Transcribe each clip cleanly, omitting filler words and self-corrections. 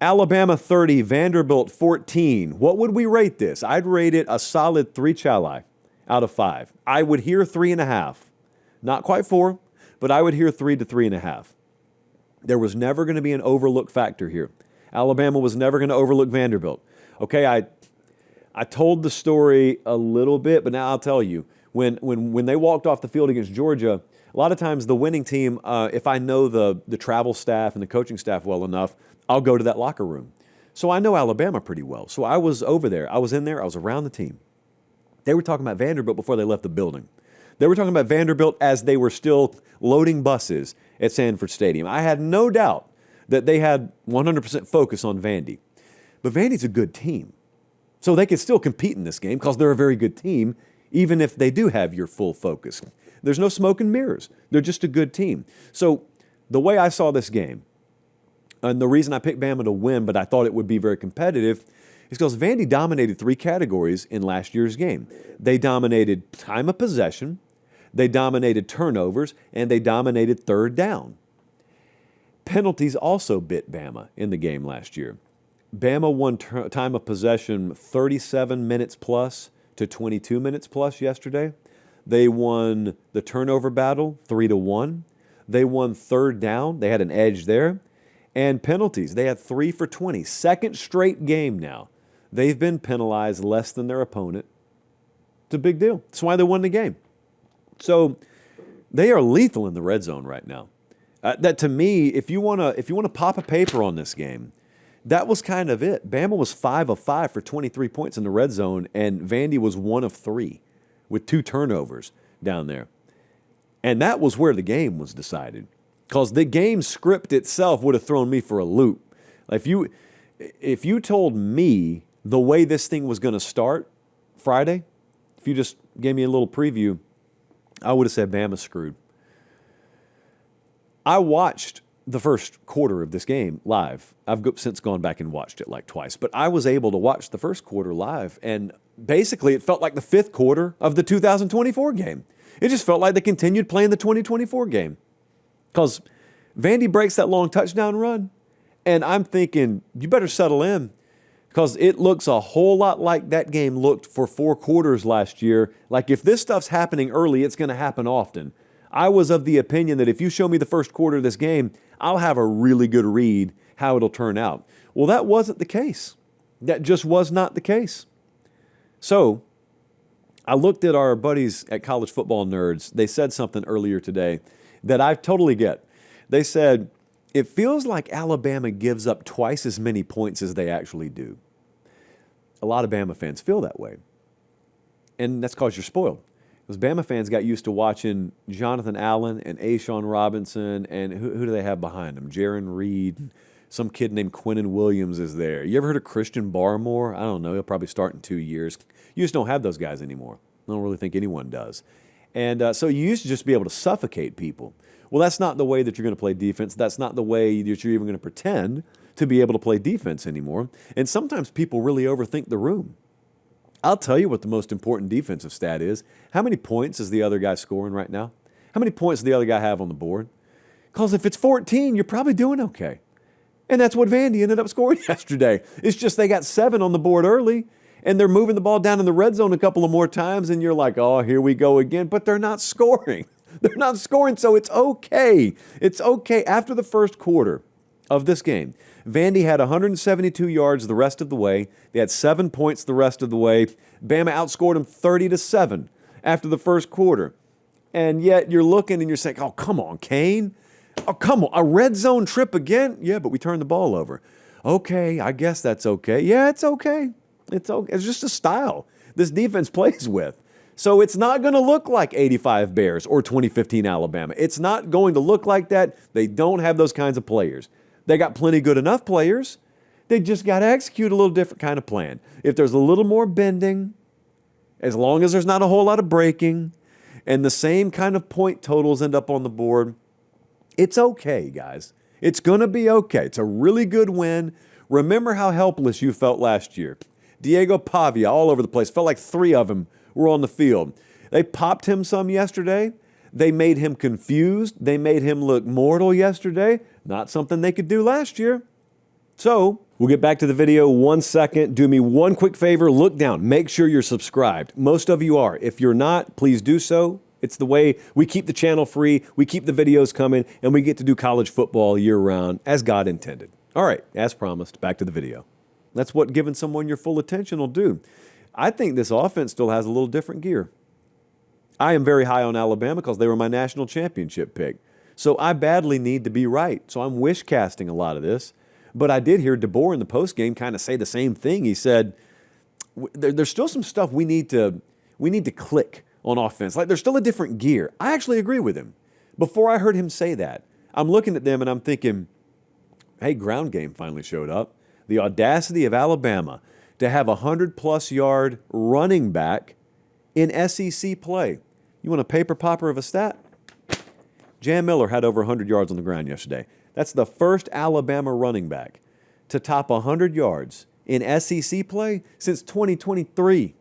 Alabama 30, Vanderbilt 14. What would we rate this? I'd rate it a solid 3 chali out of 5. I would hear 3.5. Not quite 4, but I would hear 3 to 3.5. There was never going to be an overlook factor here. Alabama was never going to overlook Vanderbilt. Okay, I told the story a little bit, but now I'll tell you. When they walked off the field against Georgia, a lot of times the winning team, if I know the travel staff and the coaching staff well enough, I'll go to that locker room. So I know Alabama pretty well. So I was over there. I was in there. I was around the team. They were talking about Vanderbilt before they left the building. They were talking about Vanderbilt as they were still loading buses at Sanford Stadium. I had no doubt that they had 100% focus on Vandy. But Vandy's a good team. So they could still compete in this game because they're a very good team, even if they do have your full focus. There's no smoke and mirrors. They're just a good team. So the way I saw this game, and the reason I picked Bama to win, but I thought it would be very competitive, is because Vandy dominated 3 categories in last year's game. They dominated time of possession, they dominated turnovers, and they dominated third down. Penalties also bit Bama in the game last year. Bama won time of possession 37 minutes plus to 22 minutes plus yesterday. They won the turnover battle 3-1. They won third down. They had an edge there. And penalties, they had 3 for 20. Second straight game now. They've been penalized less than their opponent. It's a big deal. That's why they won the game. So they are lethal in the red zone right now. That to me, if you want to pop a paper on this game, that was kind of it. Bama was 5 of 5 for 23 points in the red zone, and Vandy was 1 of 3 with 2 turnovers down there. And that was where the game was decided. Because the game script itself would have thrown me for a loop. If you told me the way this thing was going to start Friday, if you just gave me a little preview, I would have said Bama's screwed. I watched the first quarter of this game live. I've since gone back and watched it like twice, but I was able to watch the first quarter live, and basically it felt like the 5th quarter of the 2024 game. It just felt like they continued playing the 2024 game. Because Vandy breaks that long touchdown run, and I'm thinking, you better settle in, because it looks a whole lot like that game looked for 4 quarters last year. Like if this stuff's happening early, it's going to happen often. I was of the opinion that if you show me the first quarter of this game, I'll have a really good read how it'll turn out. Well, that wasn't the case. That just was not the case. So I looked at our buddies at College Football Nerds. They said something earlier today that I totally get. They said, it feels like Alabama gives up twice as many points as they actually do. A lot of Bama fans feel that way. And that's because you're spoiled. Because Bama fans got used to watching Jonathan Allen and Ashawn Robinson, and who do they have behind them? Jaron Reed. Some kid named Quinnen Williams is there. You ever heard of Christian Barmore? I don't know. He'll probably start in 2 years. You just don't have those guys anymore. I don't really think anyone does. And so you used to just be able to suffocate people. Well, that's not the way that you're going to play defense. That's not the way that you're even going to pretend to be able to play defense anymore. And sometimes people really overthink the room. I'll tell you what the most important defensive stat is. How many points is the other guy scoring right now? How many points does the other guy have on the board? Because if it's 14, you're probably doing okay. And that's what Vandy ended up scoring yesterday. It's just they got 7 on the board early, and they're moving the ball down in the red zone a couple of more times, and you're like, oh, here we go again. But they're not scoring. They're not scoring, so it's okay. It's okay. After the first quarter of this game, Vandy had 172 yards the rest of the way. They had 7 points the rest of the way. Bama outscored them 30-7 after the first quarter. And yet you're looking and you're saying, oh, come on, Kane. Oh, come on, a red zone trip again? Yeah, but we turned the ball over. Okay, I guess that's okay. Yeah, it's okay. It's okay. It's just a style this defense plays with. So it's not going to look like 85 Bears or 2015 Alabama. It's not going to look like that. They don't have those kinds of players. They got plenty good enough players. They just got to execute a little different kind of plan. If there's a little more bending, as long as there's not a whole lot of breaking, and the same kind of point totals end up on the board, it's okay, guys. It's going to be okay. It's a really good win. Remember how helpless you felt last year. Diego Pavia all over the place. Felt like 3 of them were on the field. They popped him some yesterday. They made him confused. They made him look mortal yesterday. Not something they could do last year. So we'll get back to the video 1 second. Do me one quick favor. Look down. Make sure you're subscribed. Most of you are. If you're not, please do so. It's the way we keep the channel free, we keep the videos coming, and we get to do college football year-round as God intended. All right, as promised, back to the video. That's what giving someone your full attention will do. I think this offense still has a little different gear. I am very high on Alabama because they were my national championship pick. So I badly need to be right. So I'm wish casting a lot of this. But I did hear DeBoer in the postgame kind of say the same thing. He said, there's still some stuff we need to click on offense. Like there's still a different gear. I actually agree with him. Before I heard him say that, I'm looking at them and I'm thinking, hey, ground game finally showed up. The audacity of Alabama to have a 100-plus yard running back in SEC play. You want a paper popper of a stat? Jan Miller had over 100 yards on the ground yesterday. That's the first Alabama running back to top 100 yards in SEC play since 2023.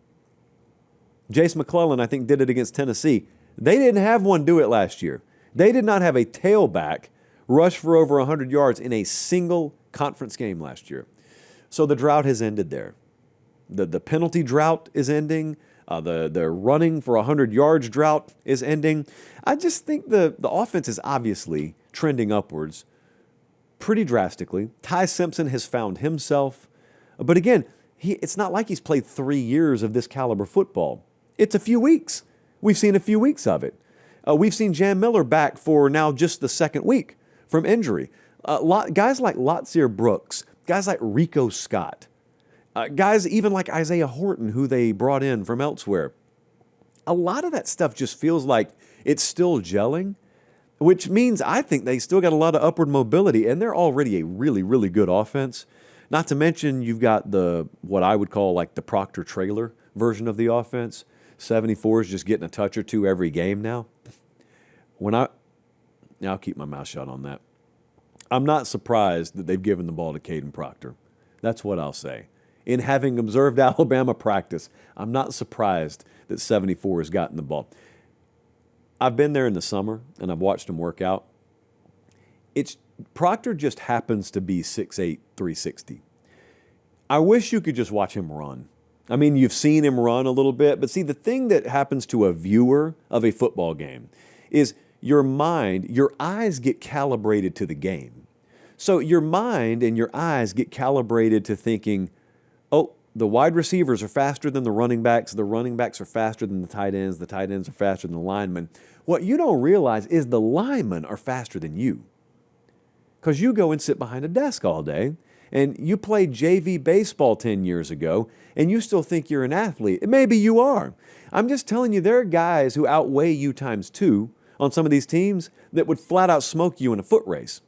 Jace McClellan, I think, did it against Tennessee. They didn't have one do it last year. They did not have a tailback rush for over 100 yards in a single conference game last year. So the drought has ended there. The penalty drought is ending. The running for 100 yards drought is ending. I just think the offense is obviously trending upwards pretty drastically. Ty Simpson has found himself. But again, it's not like he's played 3 years of this caliber football. It's a few weeks. We've seen a few weeks of it. We've seen Jan Miller back for now just the second week from injury. Guys like Latsier Brooks, guys like Rico Scott, guys even like Isaiah Horton, who they brought in from elsewhere. A lot of that stuff just feels like it's still gelling, which means I think they still got a lot of upward mobility, and they're already a really, really good offense. Not to mention you've got what I would call like the Proctor trailer version of the offense. 74 is just getting a touch or two every game now. I'll keep my mouth shut on that. I'm not surprised that they've given the ball to Kadyn Proctor. That's what I'll say. In having observed Alabama practice, I'm not surprised that 74 has gotten the ball. I've been there in the summer, and I've watched him work out. Proctor just happens to be 6'8", 360. I wish you could just watch him run. I mean, you've seen him run a little bit, but see, the thing that happens to a viewer of a football game is your eyes get calibrated to the game. So your mind and your eyes get calibrated to thinking, oh, the wide receivers are faster than the running backs are faster than the tight ends are faster than the linemen. What you don't realize is the linemen are faster than you. Because you go and sit behind a desk all day, and you played JV baseball 10 years ago, and you still think you're an athlete. Maybe you are. I'm just telling you, there are guys who outweigh you times 2 on some of these teams that would flat out smoke you in a foot race.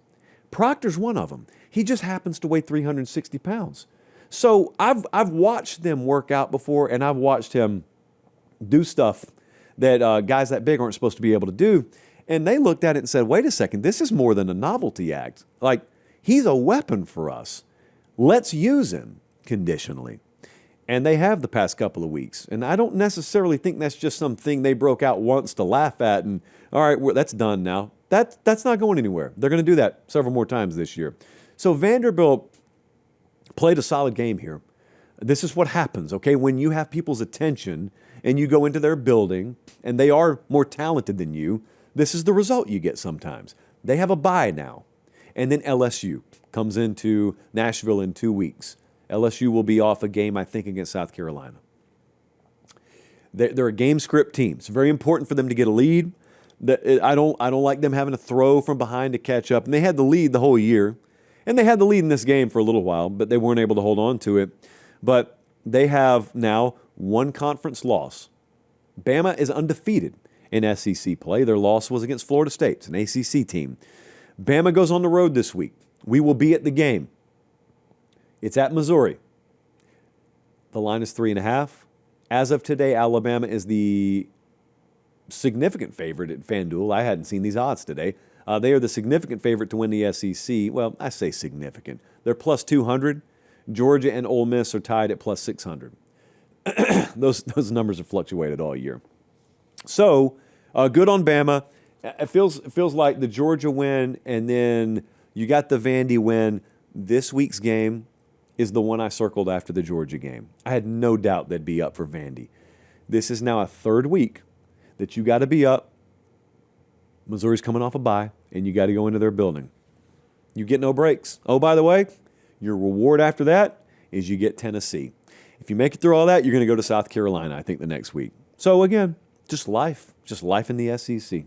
Proctor's one of them. He just happens to weigh 360 pounds. So I've watched them work out before, and I've watched him do stuff that guys that big aren't supposed to be able to do. And they looked at it and said, wait a second, this is more than a novelty act. Like, he's a weapon for us. Let's use him conditionally. And they have the past couple of weeks. And I don't necessarily think that's just something they broke out once to laugh at and, all right, that's done now. That's not going anywhere. They're going to do that several more times this year. So Vanderbilt played a solid game here. This is what happens, okay? When you have people's attention and you go into their building and they are more talented than you, this is the result you get sometimes. They have a bye now. And then LSU comes into Nashville in 2 weeks. LSU will be off a game, I think, against South Carolina. They're a game script team. It's very important for them to get a lead. I don't like them having to throw from behind to catch up. And they had the lead the whole year. And they had the lead in this game for a little while, but they weren't able to hold on to it. But they have now one conference loss. Bama is undefeated in SEC play. Their loss was against Florida State. It's an ACC team. Bama goes on the road this week. We will be at the game. It's at Missouri. The line is 3.5. As of today, Alabama is the significant favorite at FanDuel. I hadn't seen these odds today. They are the significant favorite to win the SEC. Well, I say significant. They're plus 200. Georgia and Ole Miss are tied at plus 600. Those numbers have fluctuated all year. So, good on Bama. It feels like the Georgia win, and then you got the Vandy win. This week's game is the one I circled after the Georgia game. I had no doubt they'd be up for Vandy. This is now a third week that you got to be up. Missouri's coming off a bye, and you got to go into their building. You get no breaks. Oh, by the way, your reward after that is you get Tennessee. If you make it through all that, you're going to go to South Carolina, I think, the next week. So, again, just life in the SEC.